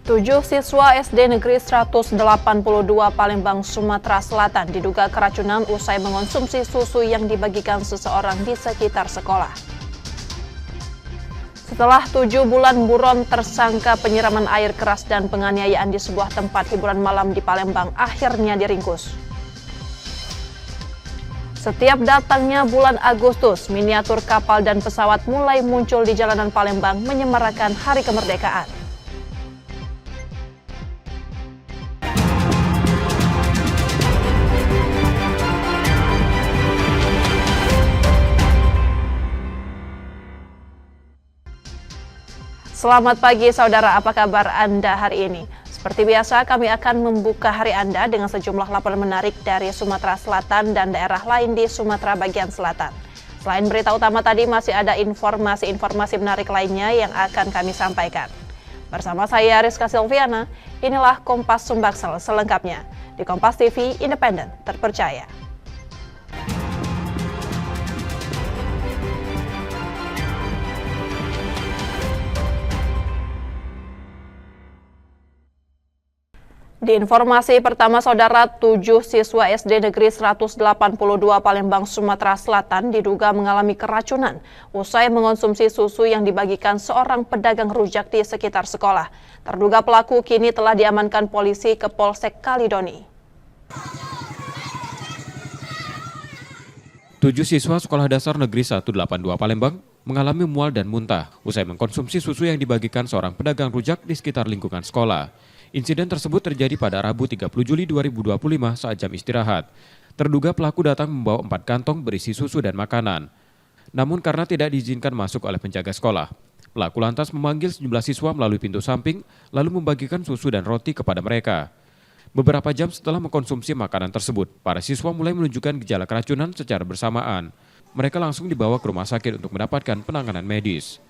7 siswa SD Negeri 182 Palembang, Sumatera Selatan diduga keracunan usai mengonsumsi susu yang dibagikan seseorang di sekitar sekolah. Setelah 7 bulan buron, tersangka penyiraman air keras dan penganiayaan di sebuah tempat hiburan malam di Palembang akhirnya diringkus. Setiap datangnya bulan Agustus, miniatur kapal dan pesawat mulai muncul di jalanan Palembang menyemarakan Hari Kemerdekaan. Selamat pagi saudara, apa kabar Anda hari ini? Seperti biasa, kami akan membuka hari Anda dengan sejumlah laporan menarik dari Sumatera Selatan dan daerah lain di Sumatera bagian selatan. Selain berita utama tadi, masih ada informasi-informasi menarik lainnya yang akan kami sampaikan. Bersama saya Rizka Silviana, inilah Kompas Sumbaksel selengkapnya di Kompas TV Independen Terpercaya. Di informasi pertama, saudara, 7 siswa SD Negeri 182 Palembang, Sumatera Selatan diduga mengalami keracunan usai mengonsumsi susu yang dibagikan seorang pedagang rujak di sekitar sekolah. Terduga pelaku kini telah diamankan polisi ke Polsek Kalidoni. 7 siswa Sekolah Dasar Negeri 182 Palembang mengalami mual dan muntah usai mengkonsumsi susu yang dibagikan seorang pedagang rujak di sekitar lingkungan sekolah. Insiden tersebut terjadi pada Rabu 30 Juli 2025 saat jam istirahat. Terduga pelaku datang membawa 4 kantong berisi susu dan makanan. Namun karena tidak diizinkan masuk oleh penjaga sekolah, pelaku lantas memanggil sejumlah siswa melalui pintu samping lalu membagikan susu dan roti kepada mereka. Beberapa jam setelah mengkonsumsi makanan tersebut, para siswa mulai menunjukkan gejala keracunan secara bersamaan. Mereka langsung dibawa ke rumah sakit untuk mendapatkan penanganan medis.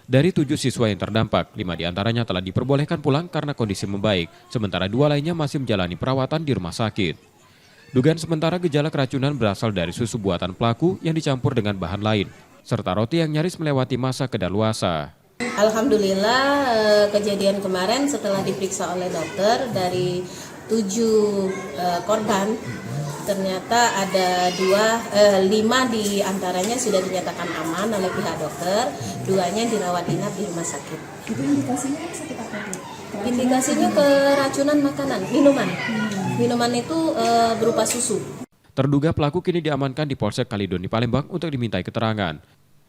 Dari 7 siswa yang terdampak, 5 diantaranya telah diperbolehkan pulang karena kondisi membaik, sementara 2 lainnya masih menjalani perawatan di rumah sakit. Dugaan sementara gejala keracunan berasal dari susu buatan pelaku yang dicampur dengan bahan lain, serta roti yang nyaris melewati masa kedaluarsa. Alhamdulillah, kejadian kemarin setelah diperiksa oleh dokter, dari 7 korban, ternyata ada 5 di antaranya sudah dinyatakan aman oleh pihak dokter, 2-nya dirawat inap di rumah sakit. Itu indikasinya sakit apa? Indikasinya keracunan makanan, minuman. Minuman itu berupa susu. Terduga pelaku kini diamankan di Polsek Kalidoni Palembang untuk dimintai keterangan.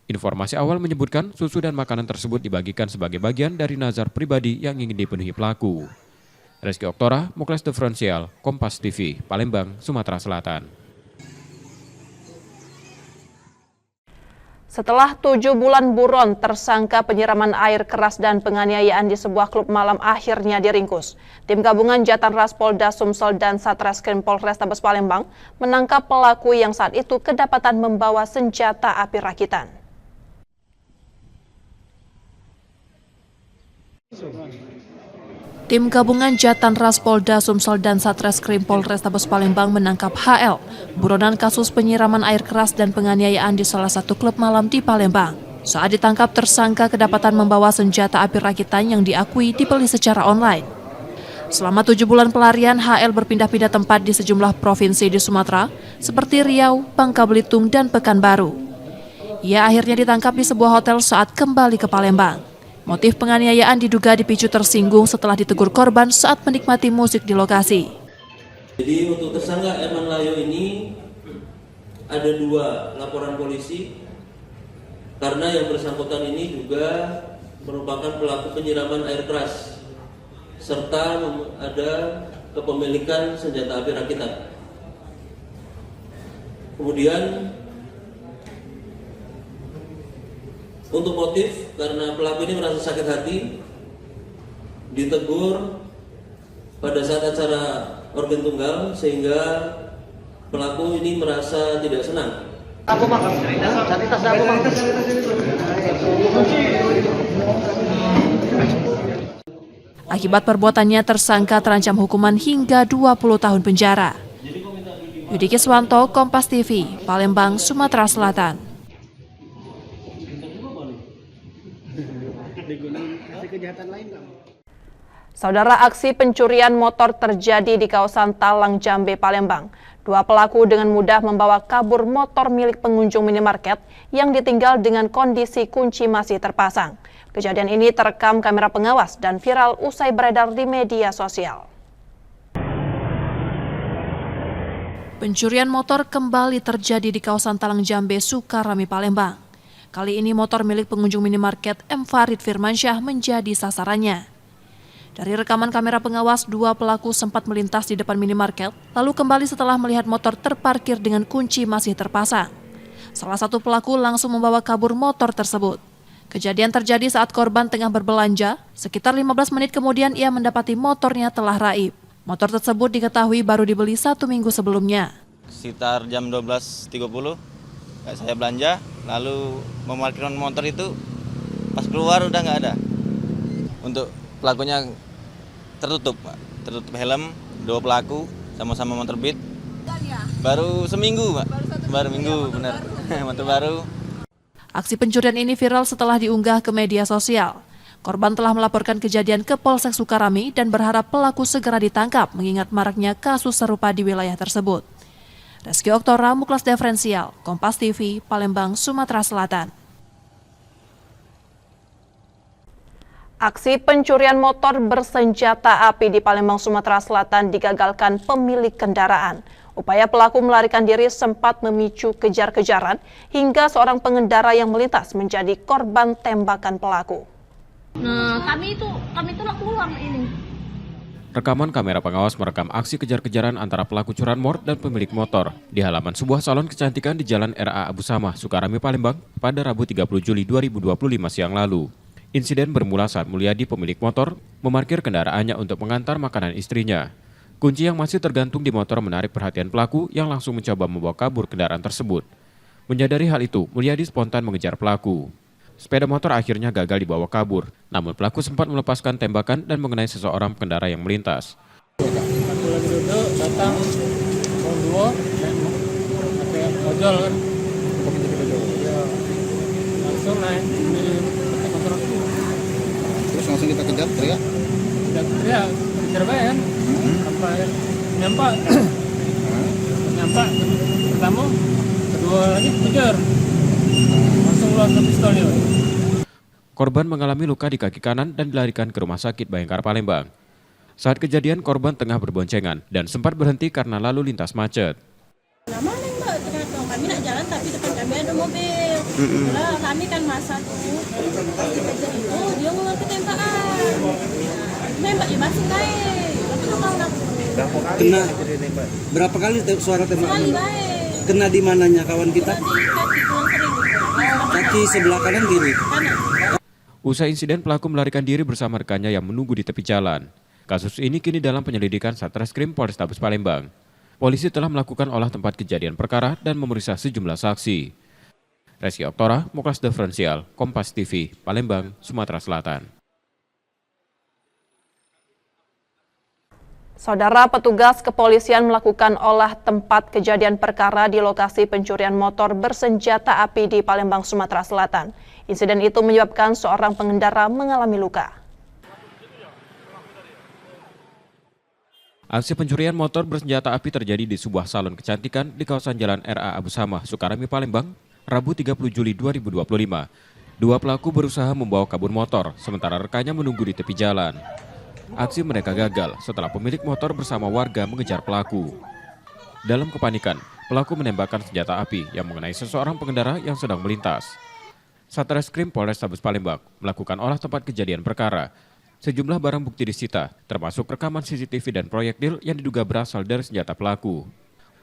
Informasi awal menyebutkan susu dan makanan tersebut dibagikan sebagai bagian dari nazar pribadi yang ingin dipenuhi pelaku. Reski Oktora, Muklas Diferensial, Kompas TV, Palembang, Sumatera Selatan. Setelah 7 bulan buron, tersangka penyiraman air keras dan penganiayaan di sebuah klub malam akhirnya diringkus. Tim gabungan Jatanras Polda Sumsel dan Satreskrim Polrestabes Palembang menangkap pelaku yang saat itu kedapatan membawa senjata api rakitan. Tim gabungan Jatanras Polda Sumsel dan Satreskrim Polrestabes Palembang menangkap HL, buronan kasus penyiraman air keras dan penganiayaan di salah satu klub malam di Palembang. Saat ditangkap, tersangka kedapatan membawa senjata api rakitan yang diakui dibeli secara online. Selama 7 bulan pelarian, HL berpindah-pindah tempat di sejumlah provinsi di Sumatera, seperti Riau, Bangka Belitung, dan Pekanbaru. Ia akhirnya ditangkap di sebuah hotel saat kembali ke Palembang. Motif penganiayaan diduga dipicu tersinggung setelah ditegur korban saat menikmati musik di lokasi. Jadi untuk tersangka Erman Layo ini ada 2 laporan polisi karena yang bersangkutan ini juga merupakan pelaku penyiraman air keras serta ada kepemilikan senjata api rakitan. Kemudian untuk motif, karena pelaku ini merasa sakit hati, ditegur pada saat acara organ tunggal, sehingga pelaku ini merasa tidak senang. Akibat perbuatannya, tersangka terancam hukuman hingga 20 tahun penjara. Yudi Kiswanto, Kompas TV, Palembang, Sumatera Selatan. Saudara, aksi pencurian motor terjadi di kawasan Talang Jambe, Palembang. Dua pelaku dengan mudah membawa kabur motor milik pengunjung minimarket yang ditinggal dengan kondisi kunci masih terpasang. Kejadian ini terekam kamera pengawas dan viral usai beredar di media sosial. Pencurian motor kembali terjadi di kawasan Talang Jambe, Sukarami, Palembang. Kali ini motor milik pengunjung minimarket M. Farid Firmansyah menjadi sasarannya. Dari rekaman kamera pengawas, dua pelaku sempat melintas di depan minimarket, lalu kembali setelah melihat motor terparkir dengan kunci masih terpasang. Salah satu pelaku langsung membawa kabur motor tersebut. Kejadian terjadi saat korban tengah berbelanja. Sekitar 15 menit kemudian ia mendapati motornya telah raib. Motor tersebut diketahui baru dibeli 1 minggu sebelumnya. Sekitar jam 12.30 saya belanja, lalu memarkirkan motor itu, pas keluar udah nggak ada. Untuk pelakunya tertutup helm, dua pelaku sama-sama motor Beat. Baru seminggu, Pak. Baru minggu, benar. Motor baru. Aksi pencurian ini viral setelah diunggah ke media sosial. Korban telah melaporkan kejadian ke Polsek Sukarami dan berharap pelaku segera ditangkap mengingat maraknya kasus serupa di wilayah tersebut. Reski Oktora, Muklas Diferensial, Kompas TV, Palembang, Sumatera Selatan. Aksi pencurian motor bersenjata api di Palembang, Sumatera Selatan digagalkan pemilik kendaraan. Upaya pelaku melarikan diri sempat memicu kejar-kejaran hingga seorang pengendara yang melintas menjadi korban tembakan pelaku. Nah, kami itu keluar ini. Rekaman kamera pengawas merekam aksi kejar-kejaran antara pelaku curanmor dan pemilik motor di halaman sebuah salon kecantikan di Jalan RA Abu Samah, Sukarami, Palembang pada Rabu 30 Juli 2025 siang lalu. Insiden bermula saat Mulyadi, pemilik motor, memarkir kendaraannya untuk mengantar makanan istrinya. Kunci yang masih tergantung di motor menarik perhatian pelaku yang langsung mencoba membawa kabur kendaraan tersebut. Menyadari hal itu, Mulyadi spontan mengejar pelaku. Sepeda motor akhirnya gagal dibawa kabur, namun pelaku sempat melepaskan tembakan dan mengenai seseorang pengendara yang melintas. Aku lagi duduk, datang dua, pakai ojol kan. Ya, langsung naik di motor aku. Terus langsung kita kejar, teriak? Kejar bayan. Sampai nyampak. Pertama, kedua lagi kejar. Langsung keluar ke pistolnya. Korban mengalami luka di kaki kanan dan dilarikan ke Rumah Sakit Bayangkara, Palembang. Saat kejadian, korban tengah berboncengan dan sempat berhenti karena lalu lintas macet. Nah, mana Mbak? Ternyata kami nak jalan tapi depan kami ada mobil. Lah kami kan masak tuh. Pas dikejar itu dia mengeluarkan tembakan. Nembak dia masuk naik. Tapi lu tahu nak? Kena berapa kali suara tembakan? Sekali baik. Kena di mananya kawan kita? Di kaki tulang kering. Kaki sebelah kanan kiri. Kanan. Usai insiden, pelaku melarikan diri bersama rekannya yang menunggu di tepi jalan. Kasus ini kini dalam penyelidikan Satreskrim Polrestabes Palembang. Polisi telah melakukan olah tempat kejadian perkara dan memeriksa sejumlah saksi. Reski Oktora, Muklas Diferensial, Kompas TV, Palembang, Sumatera Selatan. Saudara, petugas kepolisian melakukan olah tempat kejadian perkara di lokasi pencurian motor bersenjata api di Palembang, Sumatera Selatan. Insiden itu menyebabkan seorang pengendara mengalami luka. Aksi pencurian motor bersenjata api terjadi di sebuah salon kecantikan di kawasan Jalan RA Abu Samah, Sukarami, Palembang, Rabu 30 Juli 2025. Dua pelaku berusaha membawa kabur motor, sementara rekannya menunggu di tepi jalan. Aksi mereka gagal setelah pemilik motor bersama warga mengejar pelaku. Dalam kepanikan, pelaku menembakkan senjata api yang mengenai seseorang pengendara yang sedang melintas. Satreskrim Polrestabes Palembang melakukan olah tempat kejadian perkara. Sejumlah barang bukti disita, termasuk rekaman CCTV dan proyektil yang diduga berasal dari senjata pelaku.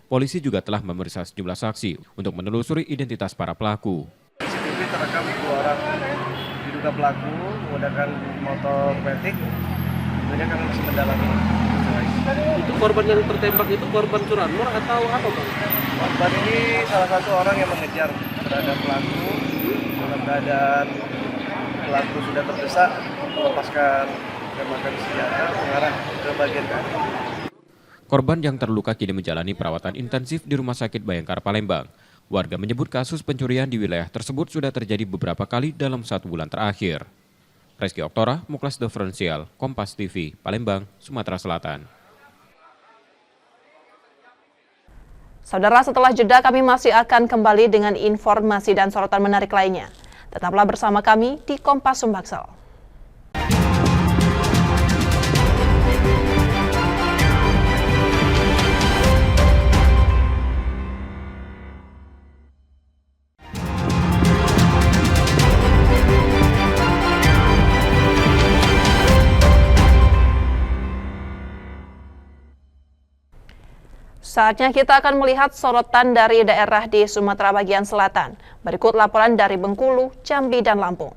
Polisi juga telah memeriksa sejumlah saksi untuk menelusuri identitas para pelaku. CCTV terekam 2 orang diduga pelaku menggunakan motor matic. Tentunya kami masih mendalami. Itu korban yang tertembak itu korban curanmor atau apa, Bang? Korban ini salah satu orang yang mengejar terhadap pelaku dalam keadaan pelaku sudah terdesak, melepaskan tembakan senjata mengarah ke bagian kaki. Korban yang terluka kini menjalani perawatan intensif di Rumah Sakit Bayangkara, Palembang. Warga menyebut kasus pencurian di wilayah tersebut sudah terjadi beberapa kali dalam 1 bulan terakhir. Reski Oktora, Muklas Diferensial, Kompas TV, Palembang, Sumatera Selatan. Saudara, setelah jeda kami masih akan kembali dengan informasi dan sorotan menarik lainnya. Tetaplah bersama kami di Kompas Sumbaksel. Saatnya kita akan melihat sorotan dari daerah di Sumatera bagian selatan. Berikut laporan dari Bengkulu, Jambi, dan Lampung.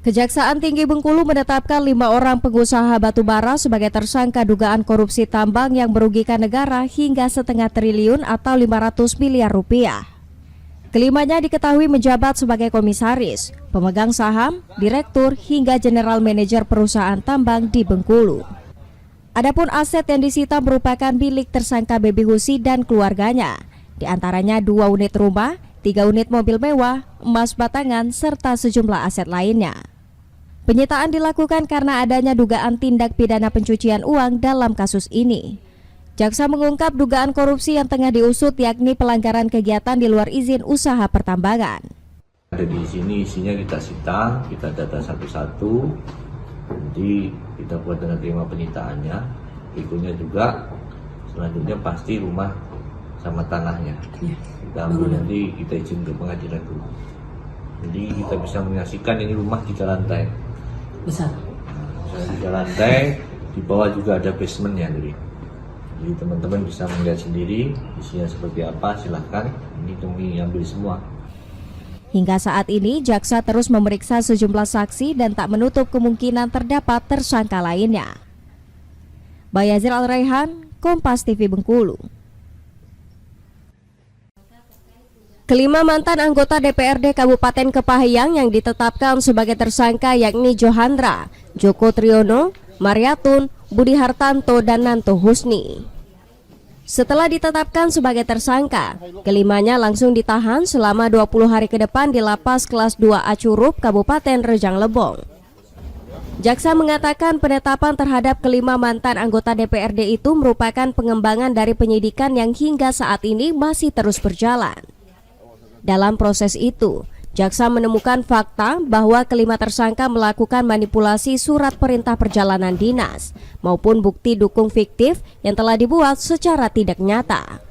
Kejaksaan Tinggi Bengkulu menetapkan 5 orang pengusaha batubara sebagai tersangka dugaan korupsi tambang yang merugikan negara hingga 0,5 triliun atau 500 miliar rupiah. Kelimanya diketahui menjabat sebagai komisaris, pemegang saham, direktur, hingga general manajer perusahaan tambang di Bengkulu. Adapun aset yang disita merupakan milik tersangka Baby Husi dan keluarganya, di antaranya 2 unit rumah, 3 unit mobil mewah, emas batangan, serta sejumlah aset lainnya. Penyitaan dilakukan karena adanya dugaan tindak pidana pencucian uang dalam kasus ini. Jaksa mengungkap dugaan korupsi yang tengah diusut, yakni pelanggaran kegiatan di luar izin usaha pertambangan. Ada di sini isinya kita sita, kita data satu-satu. Nanti kita buat dengan terima penyitaannya. Berikutnya juga selanjutnya pasti rumah sama tanahnya. Kita ambil nanti kita izin ke pengadilan dulu. Jadi kita bisa menyaksikan ini rumah 3 lantai. Besar. 3 lantai, di bawah juga ada basementnya tadi. Jadi teman-teman bisa melihat sendiri isinya seperti apa, silahkan. Ini kami ambil semua. Hingga saat ini, jaksa terus memeriksa sejumlah saksi dan tak menutup kemungkinan terdapat tersangka lainnya. Bayazir Al-Raihan, Kompas TV Bengkulu. Kelima mantan anggota DPRD Kabupaten Kepahyang yang ditetapkan sebagai tersangka yakni Johandra, Joko Triono, Mariatun, Budi Hartanto, dan Nanto Husni. Setelah ditetapkan sebagai tersangka, kelimanya langsung ditahan selama 20 hari ke depan di Lapas Kelas 2A Curup, Kabupaten Rejang Lebong. Jaksa mengatakan penetapan terhadap kelima mantan anggota DPRD itu merupakan pengembangan dari penyidikan yang hingga saat ini masih terus berjalan. Dalam proses itu, jaksa menemukan fakta bahwa kelima tersangka melakukan manipulasi surat perintah perjalanan dinas maupun bukti dukung fiktif yang telah dibuat secara tidak nyata.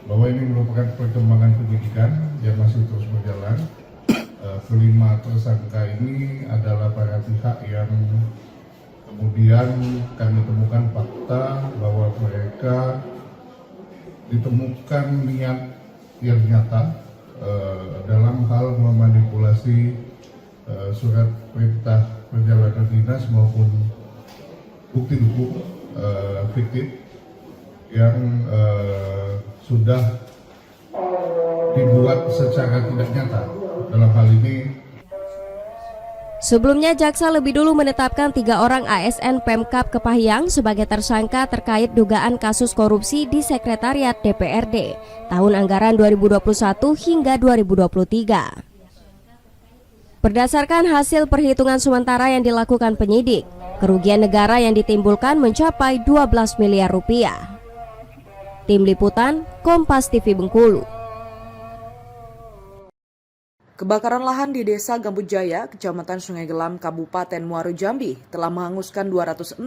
Bahwa ini merupakan perkembangan penyidikan yang masih terus berjalan. Kelima tersangka ini adalah para pihak yang kemudian kami temukan fakta bahwa mereka ditemukan niat yang nyata dalam hal memanipulasi surat perintah perjalanan dinas maupun bukti dukung fiktif yang sudah dibuat secara tidak nyata. Dalam hal ini, sebelumnya jaksa lebih dulu menetapkan 3 orang ASN Pemkab Kepahyang sebagai tersangka terkait dugaan kasus korupsi di Sekretariat DPRD tahun anggaran 2021 hingga 2023. Berdasarkan hasil perhitungan sementara yang dilakukan penyidik, kerugian negara yang ditimbulkan mencapai 12 miliar rupiah. Tim Liputan, Kompas TV Bengkulu. Kebakaran lahan di Desa Gambut Jaya, Kecamatan Sungai Gelam, Kabupaten Muaro Jambi telah menghanguskan 264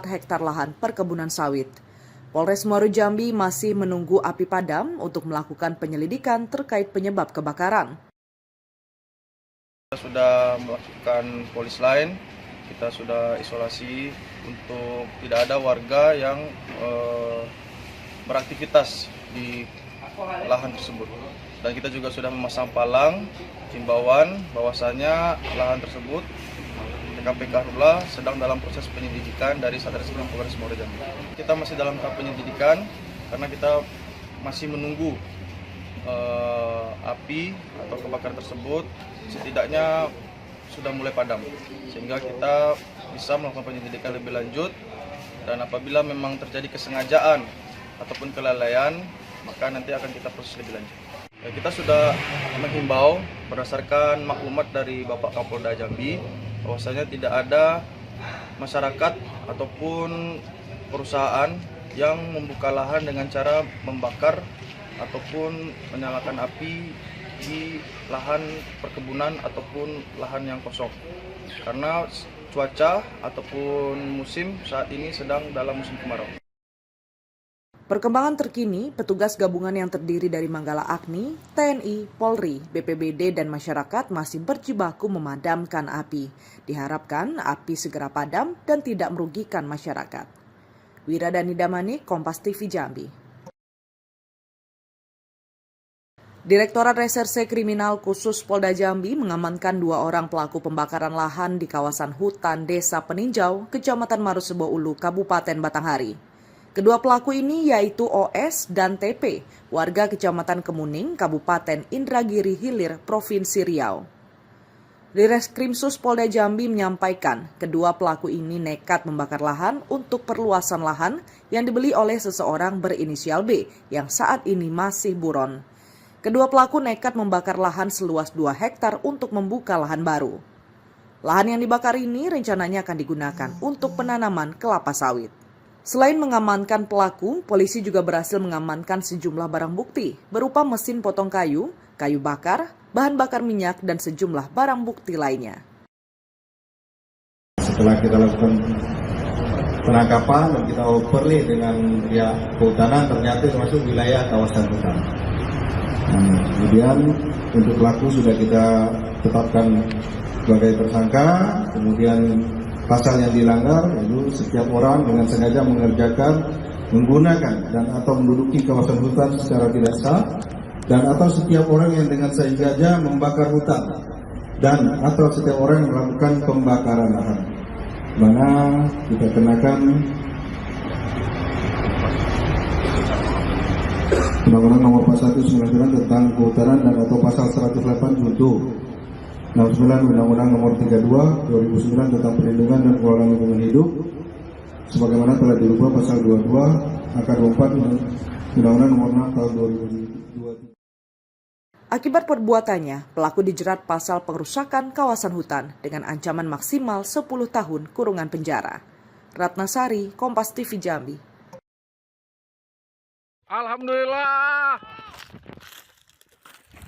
hektar lahan perkebunan sawit. Polres Muaro Jambi masih menunggu api padam untuk melakukan penyelidikan terkait penyebab kebakaran. Kita sudah melakukan polis lain, kita sudah isolasi untuk tidak ada warga yang beraktivitas di lahan tersebut. Dan kita juga sudah memasang palang himbauan bahwasanya lahan tersebut TKP Karhutla sedang dalam proses penyelidikan dari Satreskrim Polres Muaro Jambi. Kita masih dalam tahap penyelidikan karena kita masih menunggu api atau kebakaran tersebut setidaknya sudah mulai padam, sehingga kita bisa melakukan penyelidikan lebih lanjut, dan apabila memang terjadi kesengajaan ataupun kelalaian, maka nanti akan kita proses lebih lanjut. Ya, kita sudah menghimbau berdasarkan maklumat dari Bapak Kapolda Jambi bahwasanya tidak ada masyarakat ataupun perusahaan yang membuka lahan dengan cara membakar ataupun menyalakan api di lahan perkebunan ataupun lahan yang kosong. Karena cuaca ataupun musim saat ini sedang dalam musim kemarau. Perkembangan terkini, petugas gabungan yang terdiri dari Manggala Agni, TNI, Polri, BPBD, dan masyarakat masih berjibaku memadamkan api. Diharapkan api segera padam dan tidak merugikan masyarakat. Wiradani Damani, Kompas TV Jambi. Direktorat Reserse Kriminal Khusus Polda Jambi mengamankan 2 orang pelaku pembakaran lahan di kawasan hutan Desa Peninjau, Kecamatan Marosebo Ulu, Kabupaten Batanghari. Kedua pelaku ini yaitu OS dan TP, warga Kecamatan Kemuning, Kabupaten Indragiri Hilir, Provinsi Riau. Direskrimsus Polda Jambi menyampaikan kedua pelaku ini nekat membakar lahan untuk perluasan lahan yang dibeli oleh seseorang berinisial B yang saat ini masih buron. Kedua pelaku nekat membakar lahan seluas 2 hektar untuk membuka lahan baru. Lahan yang dibakar ini rencananya akan digunakan untuk penanaman kelapa sawit. Selain mengamankan pelaku, polisi juga berhasil mengamankan sejumlah barang bukti berupa mesin potong kayu, kayu bakar, bahan bakar minyak, dan sejumlah barang bukti lainnya. Setelah kita lakukan penangkapan dan kita overlay dengan pihak kehutanan, ternyata termasuk wilayah kawasan hutan. Kemudian untuk pelaku sudah kita tetapkan sebagai tersangka, kemudian pasal yang dilanggar yaitu setiap orang dengan sengaja mengerjakan, menggunakan dan atau menduduki kawasan hutan secara tidak sah, dan atau setiap orang yang dengan sengaja membakar hutan, dan atau setiap orang yang melakukan pembakaran lahan, mana kita kenakan Undang-Undang Nomor 4199 tentang Kehutanan dan atau pasal 108 junto 69 Undang-Undang Nomor 32 2009 tentang Perlindungan dan Pengelolaan Lingkungan Hidup, sebagaimana telah dirubah pasal 22 angka 24 Undang-Undang Nomor 6 tahun 2023. Akibat perbuatannya, pelaku dijerat pasal pengerusakan kawasan hutan dengan ancaman maksimal 10 tahun kurungan penjara. Ratnasari, Kompas TV Jambi. Alhamdulillah.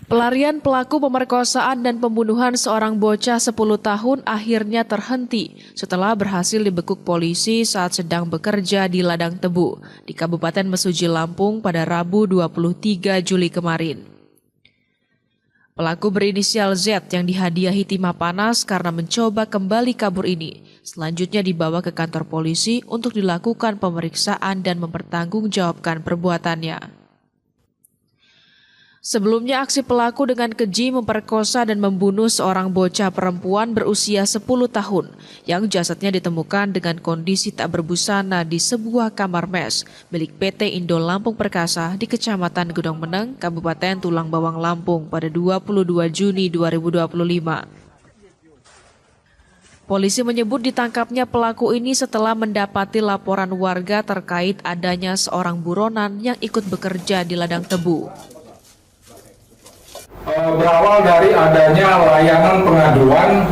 Pelarian pelaku pemerkosaan dan pembunuhan seorang bocah 10 tahun akhirnya terhenti setelah berhasil dibekuk polisi saat sedang bekerja di ladang tebu di Kabupaten Mesuji, Lampung pada Rabu 23 Juli kemarin. Pelaku berinisial Z yang dihadiahi timah panas karena mencoba kembali kabur ini selanjutnya dibawa ke kantor polisi untuk dilakukan pemeriksaan dan mempertanggungjawabkan perbuatannya. Sebelumnya aksi pelaku dengan keji memperkosa dan membunuh seorang bocah perempuan berusia 10 tahun yang jasadnya ditemukan dengan kondisi tak berbusana di sebuah kamar mes milik PT Indo Lampung Perkasa di Kecamatan Gedong Meneng, Kabupaten Tulang Bawang, Lampung pada 22 Juni 2025. Polisi menyebut ditangkapnya pelaku ini setelah mendapati laporan warga terkait adanya seorang buronan yang ikut bekerja di ladang tebu. Berawal dari adanya layanan pengaduan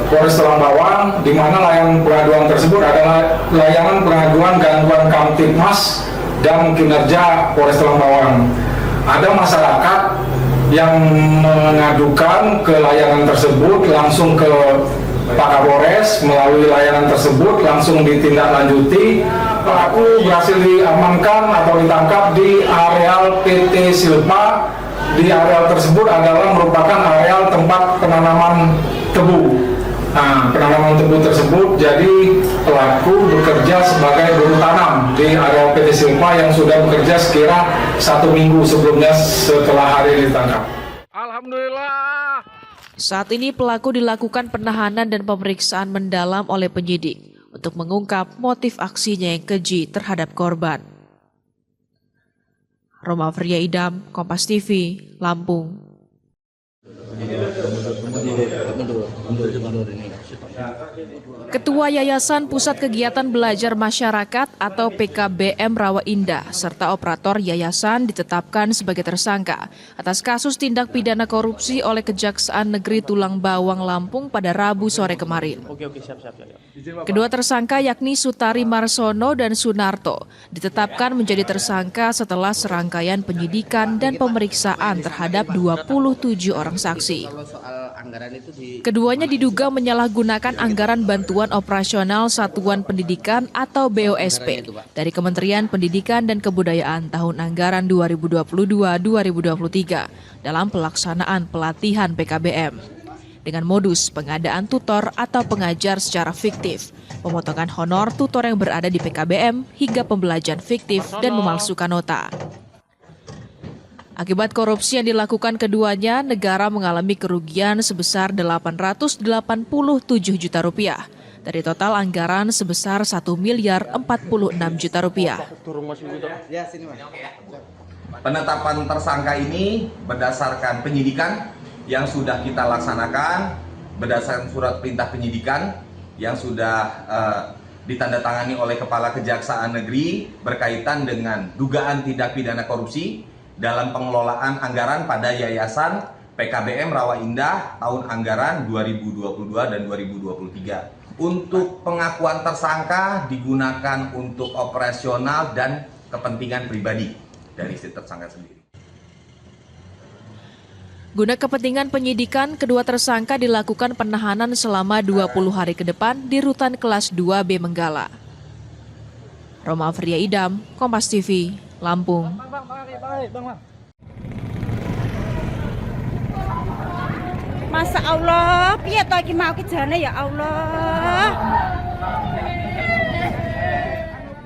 Polres Tulang Bawang, di mana layanan pengaduan tersebut adalah layanan pengaduan gangguan Kamtibmas dan kinerja Polres Tulang Bawang. Ada masyarakat yang mengadukan ke layanan tersebut langsung ke Pak Kapolres, melalui layanan tersebut langsung ditindaklanjuti. Pelaku berhasil diamankan atau ditangkap di areal PT Silpa. Di areal tersebut adalah merupakan areal tempat penanaman tebu. Nah, penanaman tebu tersebut jadi pelaku bekerja sebagai buruh tanam di areal PT Silpa yang sudah bekerja sekira 1 minggu sebelumnya setelah hari ditangkap. Alhamdulillah. Saat ini pelaku dilakukan penahanan dan pemeriksaan mendalam oleh penyidik untuk mengungkap motif aksinya yang keji terhadap korban. Roma Fria Idam, Kompas TV, Lampung. mundur ini. Ketua Yayasan Pusat Kegiatan Belajar Masyarakat atau PKBM Rawa Indah serta operator yayasan ditetapkan sebagai tersangka atas kasus tindak pidana korupsi oleh Kejaksaan Negeri Tulang Bawang Lampung pada Rabu sore kemarin. Kedua tersangka yakni Sutari Marsono dan Sunarto ditetapkan menjadi tersangka setelah serangkaian penyidikan dan pemeriksaan terhadap 27 orang saksi. Keduanya diduga menyalahgunakan anggaran bantuan operasional Satuan Pendidikan atau BOSP dari Kementerian Pendidikan dan Kebudayaan tahun anggaran 2022-2023 dalam pelaksanaan pelatihan PKBM. Dengan modus pengadaan tutor atau pengajar secara fiktif, pemotongan honor tutor yang berada di PKBM hingga pembelajaran fiktif dan memalsukan nota. Akibat korupsi yang dilakukan keduanya, negara mengalami kerugian sebesar 887 juta rupiah dari total anggaran sebesar 1,046 miliar rupiah. Penetapan tersangka ini berdasarkan penyidikan yang sudah kita laksanakan, berdasarkan surat perintah penyidikan yang sudah ditandatangani oleh Kepala Kejaksaan Negeri berkaitan dengan dugaan tindak pidana korupsi dalam pengelolaan anggaran pada Yayasan PKBM Rawa Indah tahun anggaran 2022 dan 2023. Untuk pengakuan tersangka digunakan untuk operasional dan kepentingan pribadi dari si tersangka sendiri. Guna kepentingan penyidikan, kedua tersangka dilakukan penahanan selama 20 hari ke depan di Rutan Kelas 2B Menggala. Roma Afria Idam, Kompas TV, Lampung. Masa Allah, piye to iki mau kejane ya Allah.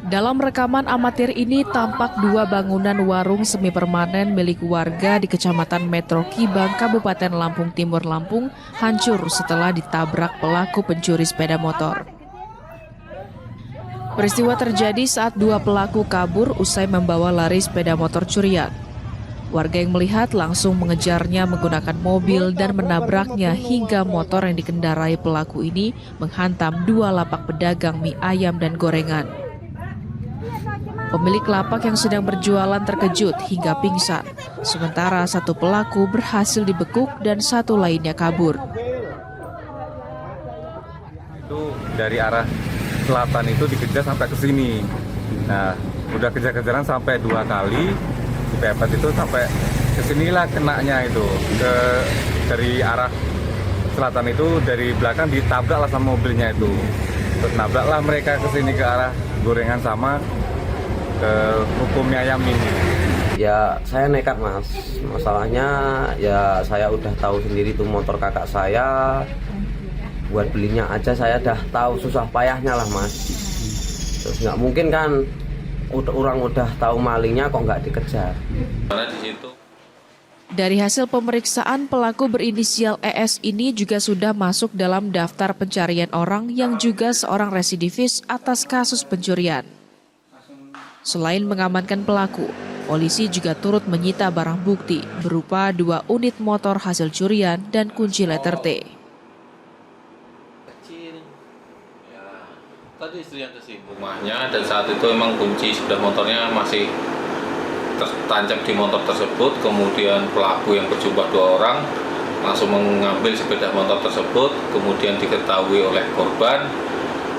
Dalam rekaman amatir ini tampak dua bangunan warung semi permanen milik warga di Kecamatan Metro Kibang, Kabupaten Lampung Timur, Lampung, hancur setelah ditabrak pelaku pencuri sepeda motor. Peristiwa terjadi saat dua pelaku kabur usai membawa lari sepeda motor curian. Warga yang melihat langsung mengejarnya menggunakan mobil dan menabraknya hingga motor yang dikendarai pelaku ini menghantam dua lapak pedagang mie ayam dan gorengan. Pemilik lapak yang sedang berjualan terkejut hingga pingsan, sementara satu pelaku berhasil dibekuk dan satu lainnya kabur. Itu dari arah selatan itu dikejar sampai ke sini. Nah, udah kejar-kejaran sampai 2 kali, dipepet itu sampai ke sinilah kenanya itu. Dari arah selatan itu dari belakang ditabraklah sama mobilnya itu. Terus nabraklah mereka ke sini ke arah gorengan sama ke ruko mie ayam ini. Ya saya nekat mas, masalahnya ya saya udah tahu sendiri tuh motor kakak saya, buat belinya aja saya dah tahu susah payahnya lah mas. Terus nggak mungkin kan orang udah tahu malingnya kok nggak dikejar. Dari hasil pemeriksaan, pelaku berinisial ES ini juga sudah masuk dalam daftar pencarian orang yang juga seorang residivis atas kasus pencurian. Selain mengamankan pelaku, polisi juga turut menyita barang bukti berupa 2 unit motor hasil curian dan kunci letter T. Tadi istri yang ke rumahnya dan saat itu memang kunci sepeda motornya masih tertancap di motor tersebut. Kemudian pelaku yang berjumlah 2 orang langsung mengambil sepeda motor tersebut, kemudian diketahui oleh korban,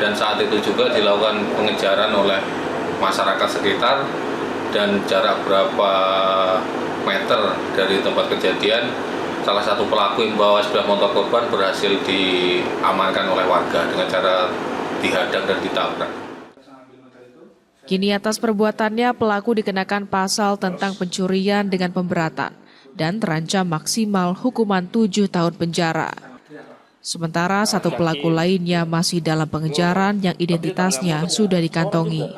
dan saat itu juga dilakukan pengejaran oleh masyarakat sekitar, dan jarak berapa meter dari tempat kejadian salah satu pelaku yang membawa sepeda motor korban berhasil diamankan oleh warga dengan cara dihadang dan ditabrak. Kini atas perbuatannya pelaku dikenakan pasal tentang pencurian dengan pemberatan dan terancam maksimal hukuman 7 tahun penjara. Sementara satu pelaku lainnya masih dalam pengejaran yang identitasnya sudah dikantongi.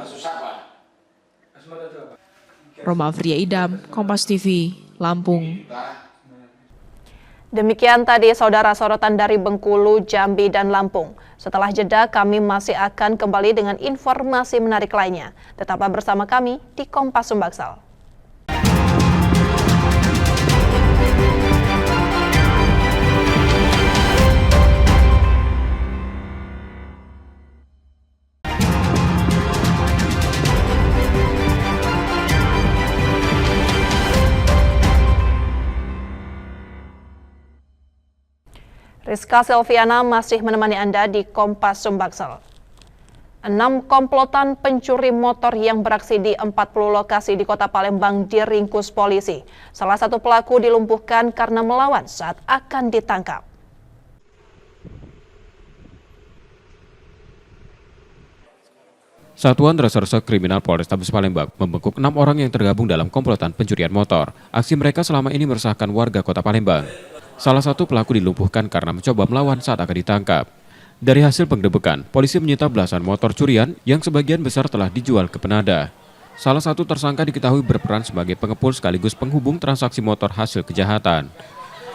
Roma Afria Idam, Kompas TV, Lampung. Demikian tadi saudara sorotan dari Bengkulu, Jambi, dan Lampung. Setelah jeda kami masih akan kembali dengan informasi menarik lainnya. Tetaplah bersama kami di Kompas Sumbaksal. Rizka Selviana masih menemani Anda di Kompas Sumbaksel. 6 komplotan pencuri motor yang beraksi di 40 lokasi di Kota Palembang diringkus polisi. Salah satu pelaku dilumpuhkan karena melawan saat akan ditangkap. Satuan Reserse Kriminal Polrestabes Palembang membekuk 6 orang yang tergabung dalam komplotan pencurian motor. Aksi mereka selama ini meresahkan warga Kota Palembang. Salah satu pelaku dilumpuhkan karena mencoba melawan saat akan ditangkap. Dari hasil penggerebekan, polisi menyita belasan motor curian yang sebagian besar telah dijual ke penada. Salah satu tersangka diketahui berperan sebagai pengepul sekaligus penghubung transaksi motor hasil kejahatan.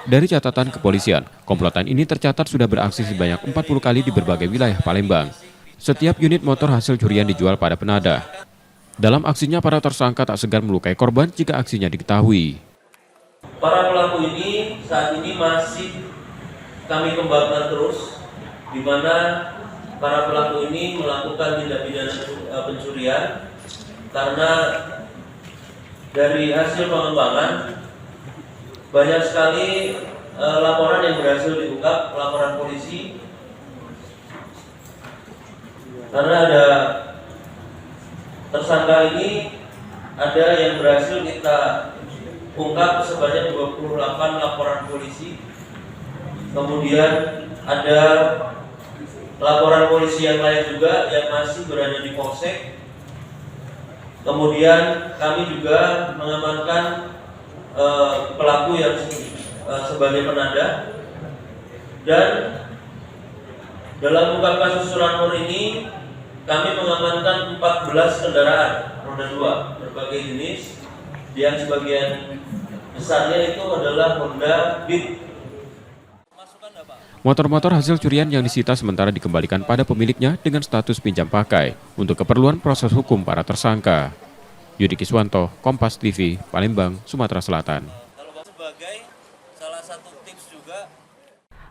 Dari catatan kepolisian, komplotan ini tercatat sudah beraksi sebanyak 40 kali di berbagai wilayah Palembang. Setiap unit motor hasil curian dijual pada penada. Dalam aksinya, para tersangka tak segan melukai korban jika aksinya diketahui. Para pelaku ini saat ini masih kami kembangkan terus, di mana para pelaku ini melakukan tindak pidana pencurian karena dari hasil pengembangan banyak sekali laporan yang berhasil diungkap, laporan polisi, karena ada tersangka ini ada yang berhasil kita ungkap sebanyak 28 laporan polisi. Kemudian ada laporan polisi yang lain juga yang masih berada di Polsek. Kemudian kami juga mengamankan pelaku yang sebagai penada. Dan dalam ungkap kasus curanmor ini kami mengamankan 14 kendaraan roda 2 berbagai jenis, yang sebagian besarnya itu adalah Honda Beat. Motor-motor hasil curian yang disita sementara dikembalikan pada pemiliknya dengan status pinjam pakai untuk keperluan proses hukum para tersangka. Yudi Kiswanto, Kompas TV, Palembang, Sumatera Selatan.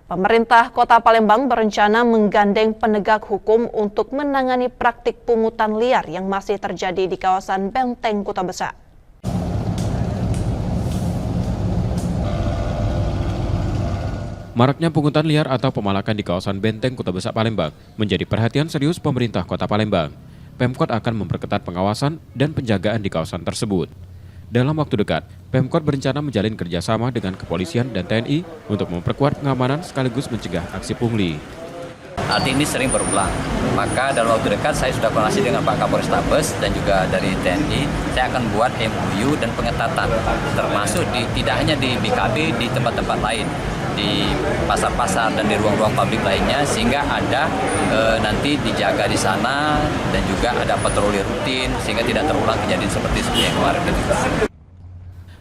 Pemerintah Kota Palembang berencana menggandeng penegak hukum untuk menangani praktik pungutan liar yang masih terjadi di kawasan Benteng Kota Besar. Maraknya pungutan liar atau pemalakan di kawasan Benteng Kota Besar Palembang menjadi perhatian serius pemerintah Kota Palembang. Pemkot akan memperketat pengawasan dan penjagaan di kawasan tersebut. Dalam waktu dekat, Pemkot berencana menjalin kerjasama dengan kepolisian dan TNI untuk memperkuat pengamanan sekaligus mencegah aksi pungli. Hal ini sering berulang, maka dalam waktu dekat saya sudah koordinasi dengan Pak Kapolrestabes dan juga dari TNI. Saya akan buat MOU dan pengetatan, termasuk tidak hanya di BKB, di tempat-tempat lain, di pasar-pasar dan di ruang-ruang publik lainnya, sehingga ada nanti dijaga di sana dan juga ada patroli rutin sehingga tidak terulang kejadian seperti yang kemarin.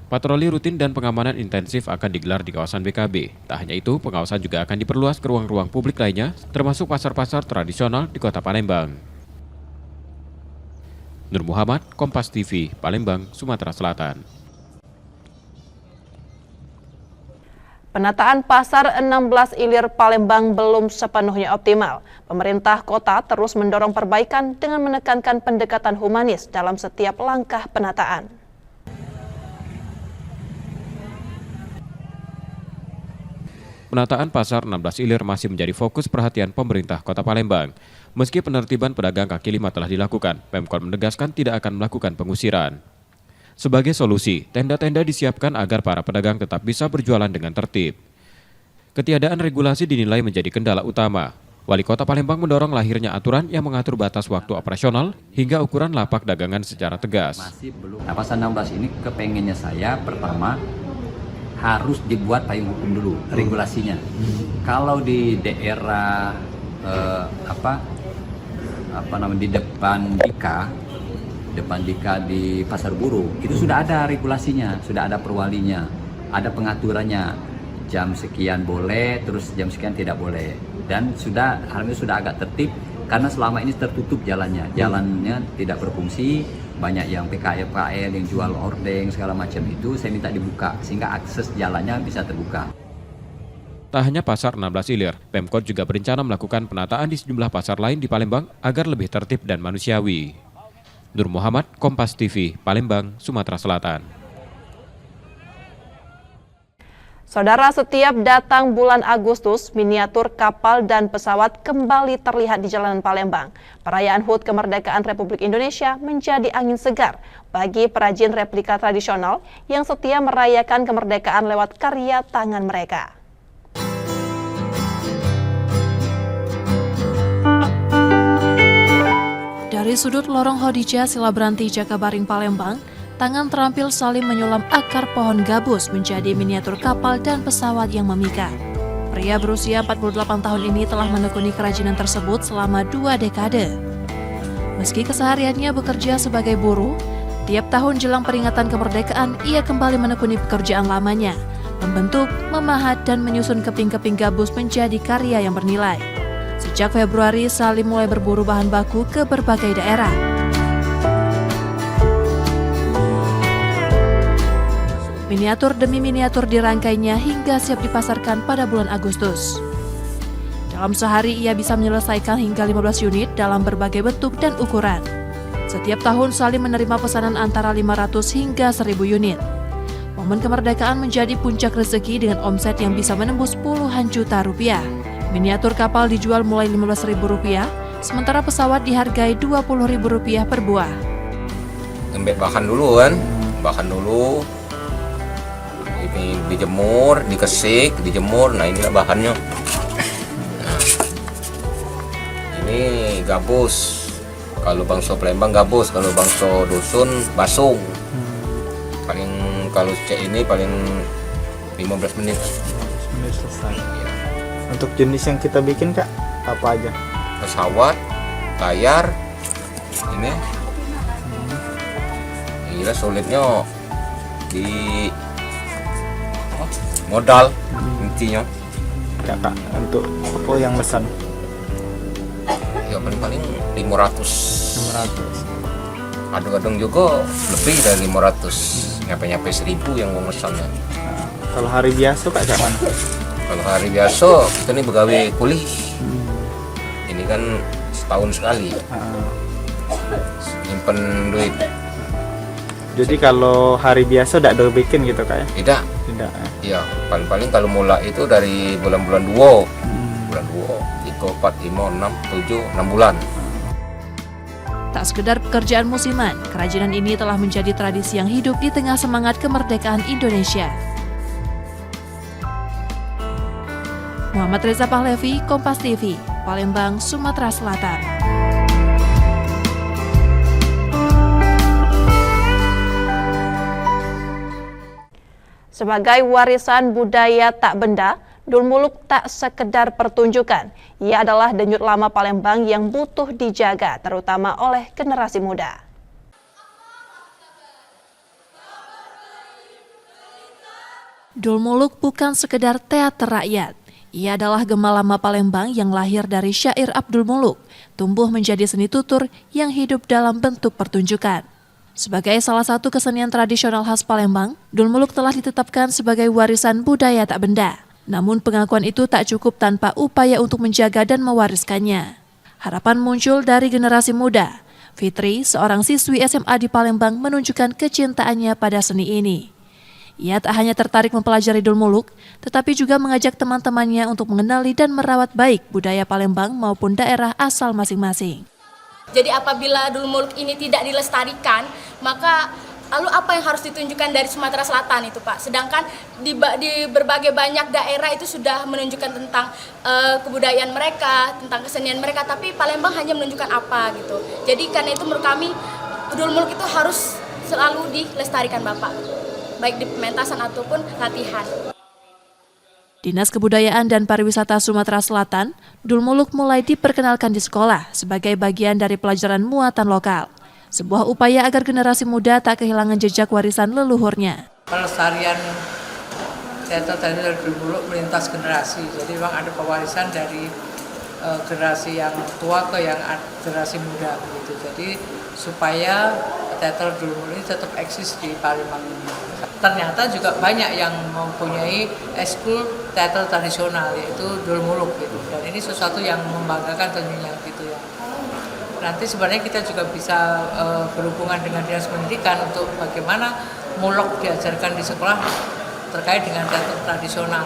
Patroli rutin dan pengamanan intensif akan digelar di kawasan BKB. Tak hanya itu, pengawasan juga akan diperluas ke ruang-ruang publik lainnya, termasuk pasar-pasar tradisional di Kota Palembang. Nur Muhammad, Kompas TV, Palembang, Sumatera Selatan. Penataan pasar 16 Ilir Palembang belum sepenuhnya optimal. Pemerintah kota terus mendorong perbaikan dengan menekankan pendekatan humanis dalam setiap langkah penataan. Penataan pasar 16 Ilir masih menjadi fokus perhatian pemerintah Kota Palembang. Meski penertiban pedagang kaki lima telah dilakukan, Pemkot menegaskan tidak akan melakukan pengusiran. Sebagai solusi, tenda-tenda disiapkan agar para pedagang tetap bisa berjualan dengan tertib. Ketiadaan regulasi dinilai menjadi kendala utama. Wali Kota Palembang mendorong lahirnya aturan yang mengatur batas waktu operasional hingga ukuran lapak dagangan secara tegas. Masih belum. Nah, pasal 16 ini kepengennya saya pertama harus dibuat payung hukum dulu regulasinya. Kalau di daerah di depan Dika di Pasar Buruh itu sudah ada regulasinya, sudah ada perwalinya, ada pengaturannya. Jam sekian boleh, terus jam sekian tidak boleh. Dan hal ini sudah agak tertib karena selama ini tertutup jalannya tidak berfungsi. Banyak yang PKL yang jual ordeng segala macam itu saya minta dibuka sehingga akses jalannya bisa terbuka. Tak hanya pasar 16 Ilir, Pemkot juga berencana melakukan penataan di sejumlah pasar lain di Palembang agar lebih tertib dan manusiawi. Nur Muhammad, Kompas TV, Palembang, Sumatera Selatan. Saudara, setiap datang bulan Agustus, miniatur kapal dan pesawat kembali terlihat di jalanan Palembang. Perayaan HUT Kemerdekaan Republik Indonesia menjadi angin segar bagi perajin replika tradisional yang setia merayakan kemerdekaan lewat karya tangan mereka. Dari sudut lorong Hodijah Silabranti Jakabaring Palembang, tangan terampil saling menyulam akar pohon gabus menjadi miniatur kapal dan pesawat yang memikat. Pria berusia 48 tahun ini telah menekuni kerajinan tersebut selama 2 dekade. Meski kesehariannya bekerja sebagai buruh, tiap tahun jelang peringatan kemerdekaan ia kembali menekuni pekerjaan lamanya, membentuk, memahat, dan menyusun keping-keping gabus menjadi karya yang bernilai. Sejak Februari, Salim mulai berburu bahan baku ke berbagai daerah. Miniatur demi miniatur dirangkainya hingga siap dipasarkan pada bulan Agustus. Dalam sehari ia bisa menyelesaikan hingga 15 unit dalam berbagai bentuk dan ukuran. Setiap tahun Salim menerima pesanan antara 500 hingga 1000 unit. Momen kemerdekaan menjadi puncak rezeki dengan omset yang bisa menembus puluhan juta rupiah. Miniatur kapal dijual mulai Rp15.000, sementara pesawat dihargai Rp20.000 per buah. Ambil bahan dulu kan, bahan dulu. Ini dijemur, dikesik, dijemur. Nah inilah bahannya. Nah, ini gabus. Kalau bangsa Palembang gabus, kalau bangsa dusun basung. Paling kalau cek ini paling 15 menit. 15 menit selesai. Ya. Untuk jenis yang kita bikin Kak, apa aja? Pesawat, layar, ini. Gila sulitnya di modal intinya. Ya Kak, untuk apa yang pesan? Ya paling 500. Kadang-kadang juga lebih dari 500, nyampe 1000 yang mau mesannya. Nah, kalau hari biasa Kak gimana? Kalau hari biasa kita nih begawe kuliah. Ini kan setahun sekali. Nyimpen duit. Jadi kalau hari biasa tidak ada bikin gitu Kak ya? Tidak. Iya, paling-paling kalau mulai itu dari bulan-bulan 2. Bulan 2, 3, 4, 5, 6, 7, 6 bulan. Tak sekedar pekerjaan musiman, kerajinan ini telah menjadi tradisi yang hidup di tengah semangat kemerdekaan Indonesia. Muhammad Reza Pahlevi, Kompas TV, Palembang, Sumatera Selatan. Sebagai warisan budaya tak benda, Dul Muluk tak sekedar pertunjukan. Ia adalah denyut lama Palembang yang butuh dijaga, terutama oleh generasi muda. Dul Muluk bukan sekedar teater rakyat. Ia adalah gema lama Palembang yang lahir dari syair Abdul Muluk, tumbuh menjadi seni tutur yang hidup dalam bentuk pertunjukan. Sebagai salah satu kesenian tradisional khas Palembang, Dul Muluk telah ditetapkan sebagai warisan budaya tak benda. Namun pengakuan itu tak cukup tanpa upaya untuk menjaga dan mewariskannya. Harapan muncul dari generasi muda. Fitri, seorang siswi SMA di Palembang, menunjukkan kecintaannya pada seni ini. Ia tak hanya tertarik mempelajari Dul Muluk, tetapi juga mengajak teman-temannya untuk mengenali dan merawat baik budaya Palembang maupun daerah asal masing-masing. Jadi apabila Dul Muluk ini tidak dilestarikan, maka lalu apa yang harus ditunjukkan dari Sumatera Selatan itu Pak? Sedangkan di berbagai banyak daerah itu sudah menunjukkan tentang kebudayaan mereka, tentang kesenian mereka, tapi Palembang hanya menunjukkan apa gitu. Jadi karena itu menurut kami Dul Muluk itu harus selalu dilestarikan Bapak, baik di pementasan ataupun latihan. Dinas Kebudayaan dan Pariwisata Sumatera Selatan, Dul Muluk mulai diperkenalkan di sekolah sebagai bagian dari pelajaran muatan lokal. Sebuah upaya agar generasi muda tak kehilangan jejak warisan leluhurnya. Pelestarian teater dari Dul Muluk melintas generasi, jadi memang ada pewarisan dari generasi yang tua ke yang generasi muda begitu. Jadi supaya teater Dul Muluk ini tetap eksis di Palembang ini. Ternyata juga banyak yang mempunyai ekskul teater tradisional, yaitu Dul Muluk gitu. Dan ini sesuatu yang membanggakan tentunya gitu ya. Nanti sebenarnya kita juga bisa berhubungan dengan Dinas Pendidikan untuk bagaimana mulok diajarkan di sekolah terkait dengan teater tradisional.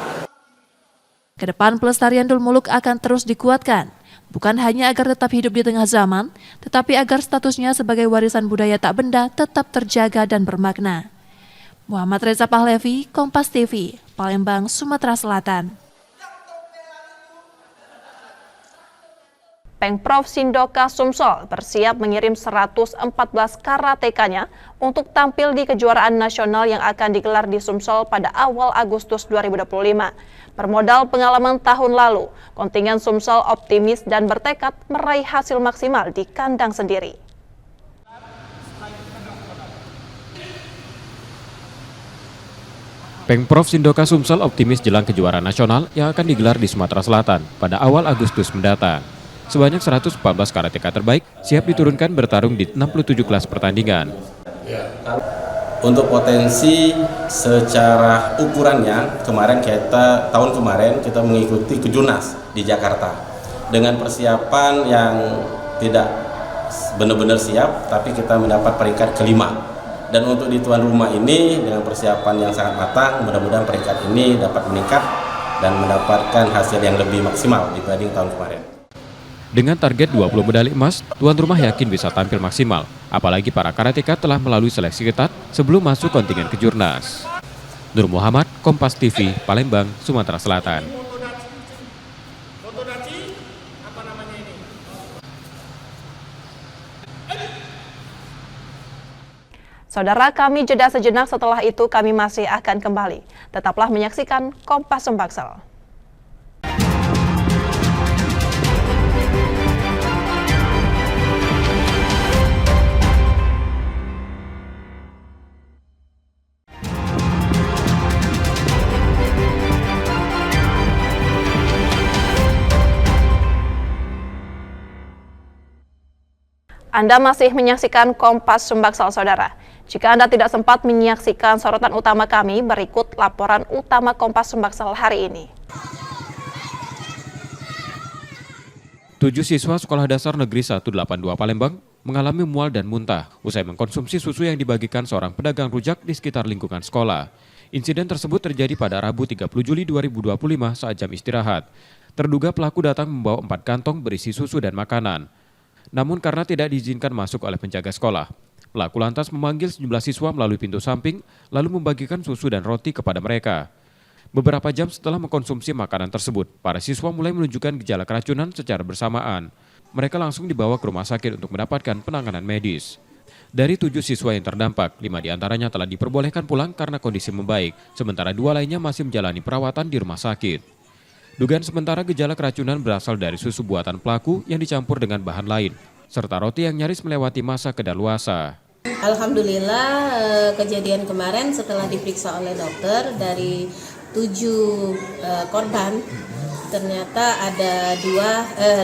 Kedepan pelestarian Dul Muluk akan terus dikuatkan, bukan hanya agar tetap hidup di tengah zaman, tetapi agar statusnya sebagai warisan budaya tak benda tetap terjaga dan bermakna. Muhammad Reza Pahlevi, Kompas TV, Palembang, Sumatera Selatan. Pemprov Sindoka Sumsel bersiap mengirim 114 karateka-nya untuk tampil di kejuaraan nasional yang akan digelar di Sumsel pada awal Agustus 2025. Bermodal pengalaman tahun lalu, kontingen Sumsel optimis dan bertekad meraih hasil maksimal di kandang sendiri. Pemprov Sindoka Sumsel optimis jelang kejuaraan nasional yang akan digelar di Sumatera Selatan pada awal Agustus mendatang. Sebanyak 114 karateka terbaik siap diturunkan bertarung di 67 kelas pertandingan. Untuk potensi secara ukurannya, tahun kemarin kita mengikuti Kejurnas di Jakarta dengan persiapan yang tidak benar-benar siap, tapi kita mendapat peringkat kelima. Dan untuk di tuan rumah ini dengan persiapan yang sangat matang, mudah-mudahan peringkat ini dapat meningkat dan mendapatkan hasil yang lebih maksimal dibanding tahun kemarin. Dengan target 20 medali emas, tuan rumah yakin bisa tampil maksimal, apalagi para karateka telah melalui seleksi ketat sebelum masuk kontingen Kejurnas. Nur Muhammad, Kompas TV, Palembang, Sumatera Selatan. Saudara, kami jeda sejenak, setelah itu kami masih akan kembali. Tetaplah menyaksikan Kompas Sumbaksel. Anda masih menyaksikan Kompas Sumbaksel, Saudara. Jika Anda tidak sempat menyaksikan sorotan utama kami, berikut laporan utama Kompas Sumbaksel hari ini. 7 siswa Sekolah Dasar Negeri 182 Palembang mengalami mual dan muntah usai mengkonsumsi susu yang dibagikan seorang pedagang rujak di sekitar lingkungan sekolah. Insiden tersebut terjadi pada Rabu 30 Juli 2025 saat jam istirahat. Terduga pelaku datang membawa 4 kantong berisi susu dan makanan. Namun karena tidak diizinkan masuk oleh penjaga sekolah, pelaku lantas memanggil sejumlah siswa melalui pintu samping lalu membagikan susu dan roti kepada mereka. Beberapa jam setelah mengkonsumsi makanan tersebut, para siswa mulai menunjukkan gejala keracunan secara bersamaan. Mereka langsung dibawa ke rumah sakit untuk mendapatkan penanganan medis. Dari 7 siswa yang terdampak, 5 diantaranya telah diperbolehkan pulang karena kondisi membaik, sementara 2 lainnya masih menjalani perawatan di rumah sakit. Dugaan sementara gejala keracunan berasal dari susu buatan pelaku yang dicampur dengan bahan lain, serta roti yang nyaris melewati masa kedaluarsa. Alhamdulillah kejadian kemarin setelah diperiksa oleh dokter dari 7 korban, ternyata ada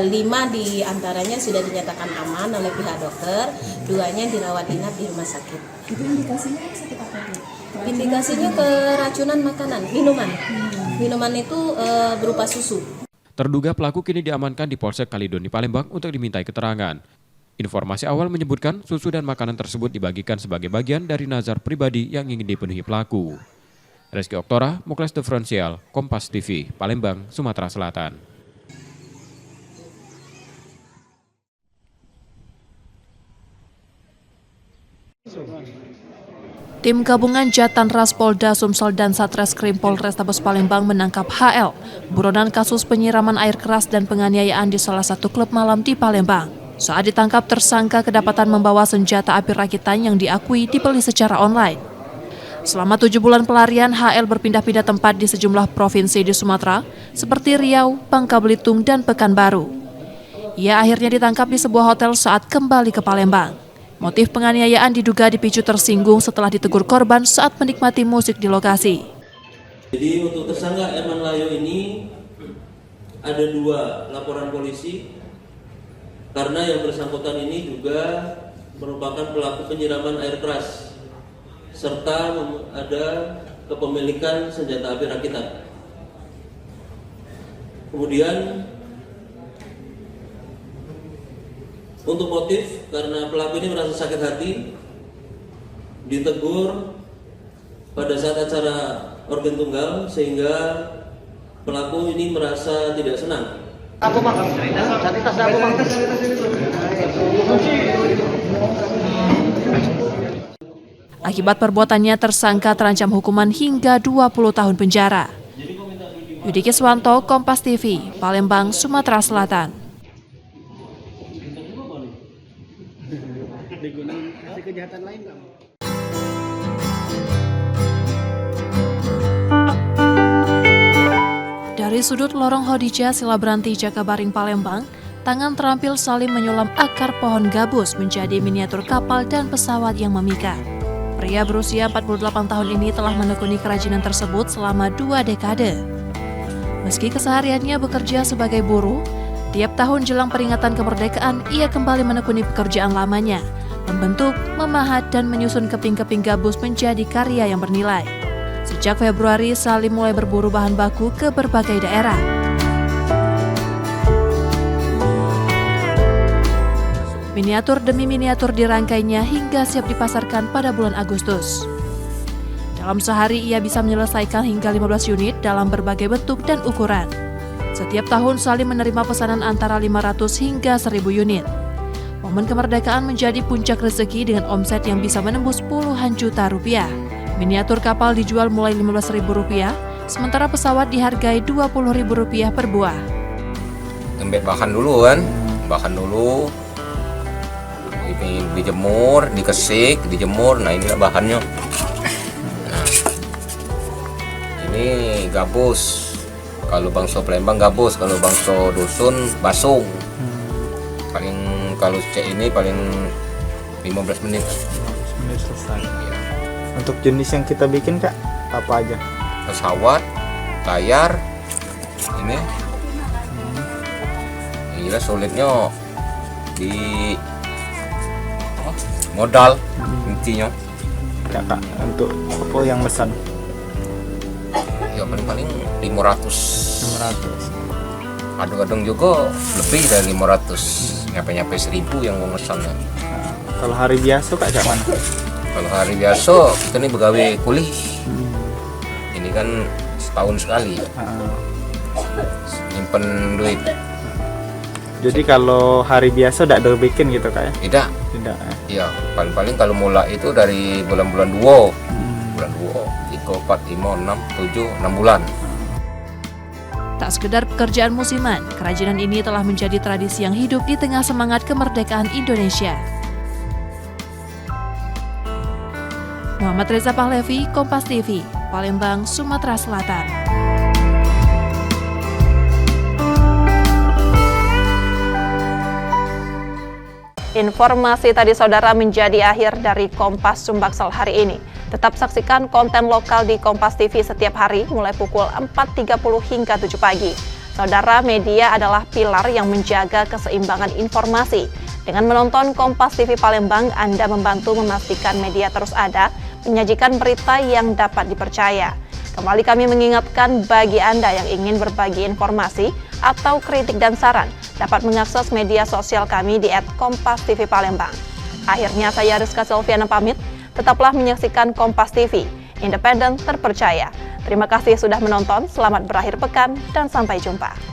5 di antaranya sudah dinyatakan aman oleh pihak dokter, 2-nya dirawat inap di rumah sakit. Itu indikasinya sakit apa? Indikasinya keracunan makanan, minuman. Minuman itu berupa susu. Terduga pelaku kini diamankan di Polsek Kalidoni Palembang untuk dimintai keterangan. Informasi awal menyebutkan susu dan makanan tersebut dibagikan sebagai bagian dari nazar pribadi yang ingin dipenuhi pelaku. Reski Oktora, Mukles Differential, Kompas TV, Palembang, Sumatera Selatan. Tim gabungan Jatan Ras Polda Sumsel dan Satreskrim Polrestabes Palembang menangkap HL, buronan kasus penyiraman air keras dan penganiayaan di salah satu klub malam di Palembang. Saat ditangkap, tersangka kedapatan membawa senjata api rakitan yang diakui dibeli secara online. Selama 7 bulan pelarian, HL berpindah-pindah tempat di sejumlah provinsi di Sumatera, seperti Riau, Bangka Belitung, dan Pekanbaru. Ia akhirnya ditangkap di sebuah hotel saat kembali ke Palembang. Motif penganiayaan diduga dipicu tersinggung setelah ditegur korban saat menikmati musik di lokasi. Jadi untuk tersangka Erman Layo ini ada 2 laporan polisi karena yang bersangkutan ini juga merupakan pelaku penyiraman air keras serta ada kepemilikan senjata api rakitan. Kemudian untuk motif, karena pelaku ini merasa sakit hati, ditegur pada saat acara organ tunggal sehingga pelaku ini merasa tidak senang. Akibat perbuatannya, tersangka terancam hukuman hingga 20 tahun penjara. Yudi Kiswanto, Kompas TV, Palembang, Sumatera Selatan. Dari sudut lorong Hodijah Silabranti Jakabaring Palembang, tangan terampil saling menyulam akar pohon gabus menjadi miniatur kapal dan pesawat yang memikat. Pria berusia 48 tahun ini telah menekuni kerajinan tersebut selama 2 dekade. Meski kesehariannya bekerja sebagai buruh, tiap tahun jelang peringatan kemerdekaan ia kembali menekuni pekerjaan lamanya, membentuk, memahat, dan menyusun keping-keping gabus menjadi karya yang bernilai. Sejak Februari, Salim mulai berburu bahan baku ke berbagai daerah. Miniatur demi miniatur dirangkainya hingga siap dipasarkan pada bulan Agustus. Dalam sehari ia bisa menyelesaikan hingga 15 unit dalam berbagai bentuk dan ukuran. Setiap tahun Salim menerima pesanan antara 500 hingga 1000 unit. Momen kemerdekaan menjadi puncak rezeki dengan omset yang bisa menembus puluhan juta rupiah. Miniatur kapal dijual mulai Rp15.000, sementara pesawat dihargai Rp20.000 per buah. Tembek bahan dulu kan, ini dijemur, dikesik, dijemur. Nah inilah bahannya. Nah, ini gabus. Kalau bangsa Palembang gabus, kalau bangsa dusun basung. Paling kalau cek ini paling 15 menit. 15 menit selesai. Ya. Untuk jenis yang kita bikin Kak, apa aja? Pesawat, layar, ini. Inilah sulitnya di modal intinya. Ya Kak, untuk apa yang pesan? Ya paling 500. Kadang-kadang juga lebih dari 500. Nyampe 1000 yang mau pesannya. Nah, kalau hari biasa Kak kayak mana? Kalau hari biasa kita nih begawe kuliah. Ini kan setahun sekali. Nyimpen duit. Jadi kalau hari biasa tidak ada bikin gitu Kak ya? Tidak. Iya, paling-paling kalau mula itu dari bulan-bulan 2. Bulan 2, 3, 4, 5, 6, 7, 6 bulan. Tak sekedar pekerjaan musiman, kerajinan ini telah menjadi tradisi yang hidup di tengah semangat kemerdekaan Indonesia. Muhammad Reza Pahlevi, Kompas TV, Palembang, Sumatera Selatan. Informasi tadi saudara menjadi akhir dari Kompas Sumbaksel hari ini. Tetap saksikan konten lokal di Kompas TV setiap hari mulai pukul 4.30 hingga 7 pagi. Saudara, media adalah pilar yang menjaga keseimbangan informasi. Dengan menonton Kompas TV Palembang, Anda membantu memastikan media terus ada, menyajikan berita yang dapat dipercaya. Kembali kami mengingatkan bagi Anda yang ingin berbagi informasi atau kritik dan saran, dapat mengakses media sosial kami di @kompas_tv_palembang. Akhirnya saya Rizka Silviana pamit, tetaplah menyaksikan Kompas TV, independen terpercaya. Terima kasih sudah menonton, selamat berakhir pekan, dan sampai jumpa.